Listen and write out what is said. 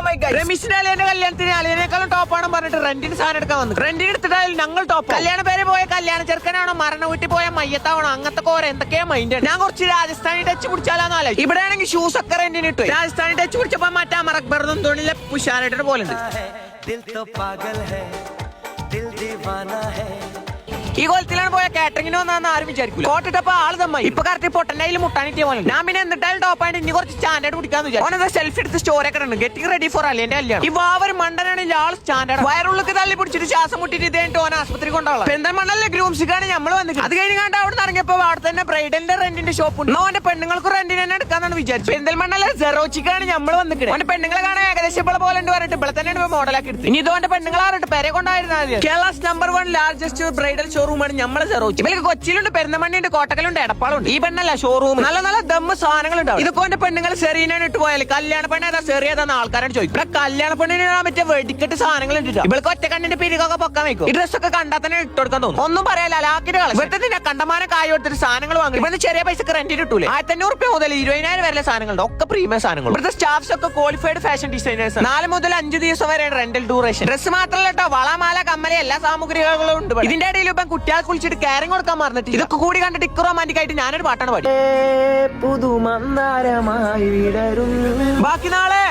രമേശിന്റെ അളിയന്റെ കല്യാണത്തിന് അളിയനേക്കാളും ടോപ്പാണ് പറഞ്ഞിട്ട് റെന്റിന് സാധനം എടുക്കാൻ വന്നു. റെന്റിന് എടുത്തിട്ടായാലും ഞങ്ങൾ ടോപ്പ്. കല്യാണ പേര് പോയ കല്യാണ ചെറുക്കനാണോ മരണ വീട്ടിൽ പോയ മയ്യത്താവണോ അങ്ങനത്തെ കോര എന്തൊക്കെയാ മൈൻഡ്. ഞാൻ കുറച്ച് രാജസ്ഥാനി ടച്ച് പിടിച്ചാലാന്നല്ലോ. ഇവിടെ ആണെങ്കിൽ ഷൂസ് ഒക്കെ റെന്റിന് ഇട്ടു. രാജസ്ഥാനി ടച്ച് പിടിച്ചപ്പോ മറ്റാ മറക്ബർന്നും തോണിയിലെ പുഷാനായിട്ട് പോലെ ഈ കൊലത്തിലാണ് പോയ കാറ്ററിംഗിന് വന്നാന്ന് ആരും വിചാരിക്കും. കോട്ടിട്ടപ്പോ ആള് തമ്മായി ഇപ്പൊ കറക്റ്റ് പൊട്ടനായിൽ മുട്ടാനിട്ടിയ പോലെ. ഞാൻ പിന്നെ എന്നിട്ടാലും ടോപ്പായിട്ട് ഇനി കുറച്ച് സ്റ്റാൻഡേർഡ് പിടിക്കാന്ന് വിചാരിച്ചു. സെൽഫി എടുത്ത് സ്റ്റോറി ഒക്കെ ഉണ്ട്. ഗെറ്റിംഗ് റെഡി ഫോർ അല്ലേന്റെ കല്യാണം. ഈ വാവർ മണ്ടനാണെങ്കിൽ ആൾ സ്റ്റാൻഡേർഡ്. വയറുള്ളിക്ക് തള്ളി പിടിച്ചിട്ട് ശ്വാസം മുട്ടിട്ട് ഇതേട്ട് ഓൻ ആസ്പത്രി കൊണ്ടാവും. പെന്തൽമണ്ണല്ലേ ഗ്രൂംസിക്കാണ് നമ്മൾ വന്നിട്ട്. അത് കഴിഞ്ഞ് കണ്ട് അവിടെ ഇറങ്ങിയപ്പോ അവിടെ തന്നെ ബ്രൈഡലിന്റെ റെന്റിന്റെ ഷോപ്പ് ഉണ്ട്. ഓന്റെ പെണ്ണുങ്ങൾക്ക് റെന്റിന് തന്നെ എടുക്കാന്നാണ് വിചാരിച്ചു. പെന്തൽമണ്ണല്ലേ സെറോച്ചിക്കാണ് നമ്മൾ വന്നിട്ട്. ഓന്റെ പെണ്ണുങ്ങളെ കാണാൻ ഏകദേശം ഇപ്പോൾ പോലെ ഉണ്ട് പറഞ്ഞിട്ട് ഇവിടെ തന്നെ മോഡലാക്കി എടുത്തു. ഇനി ഇതോന്റെ പെണ്ണുങ്ങളാറിട്ട് പേരെ കൊണ്ടായിരുന്നത്. കേരളാസ് നമ്പർ 1 ലാർജസ്റ്റ് ബ്രൈഡൽ ഷോറൂമാണ് നമ്മളെ സെറോച്ചി. ഇവർക്ക് കൊച്ചിയിലുണ്ട്, പെരുന്തമണ്ണയുണ്ട്, കോട്ടക്കലുണ്ട്, എടപ്പാളുണ്ട്. ഈ പെണ്ണല്ല ഷോറൂം. നല്ല നല്ല ദമ്മ് സാധനങ്ങൾ ഉണ്ടാവും. ഇതൊക്കെ ഓന്റെ പെണ്ണുങ്ങൾ സെറീനാണ് ഇട്ട് പോയാൽ കല്യാണ പെണ്ണ ഏതാ സെറിയതാന്ന് ആൾക്കാരോട് ചോദിക്കും. ഇവിടെ കല്യാണ പെണ്ണിന് മറ്റേ വെടിക്കെട്ട് സാധനങ്ങൾ ഇട്ടിട്ട് ഇവൾക്ക് ഒറ്റ കണ്ണിന്റെ പിരികൊക്കെ പൊക്കാൻ വെക്കും. ഈ ഡ്രസ്സൊക്കെ കണ്ടാൽ തന്നെ ഇട്ട് കൊടുക്കാൻ തോന്നും. ഒന്നും പറയാല്ല ലാക്കിട്ട് കളി. ഇവിടുത്തെ കണ്ടമാന കായ് കൊടുത്തിട്ട് സാധനങ്ങൾ വാങ്ങി. ഇവിടുത്തെ ചെറിയ പൈസക്ക് റെന്റിന് കിട്ടൂല. 1500 മുതൽ 20,000 വരെ സാധനങ്ങളുണ്ട്. ഒക്കെ പ്രീമിയം സാധനങ്ങൾ. ഇവിടുത്തെ സ്റ്റാഫ്സ് ഒക്കെ ക്വാളിഫൈഡ് ഫാഷൻ ഡിസൈനേഴ്സ്. 4 മുതൽ 5 ദിവസം വരെ റെന്റൽ ഡ്യൂറേഷൻ. ഡ്രസ് മാത്രമല്ല കേട്ടോ, വളമാല കമ്മല എല്ലാ സാമഗ്രികളും ഉണ്ട്. ഇതിന്റെ ഇടയിൽ ഇപ്പം കുട്ടികളെ കുളിച്ചിട്ട് കാര്യം കൊടുക്കാൻ മറന്നിട്ട് ഇതൊക്കെ കൂടി കണ്ടിട്ട് ഇക്ക് റൊമാന്റിക് ആയിട്ട് ഞാനൊരു പാട്ടാണ് പാടി. ബാക്കി നാളെ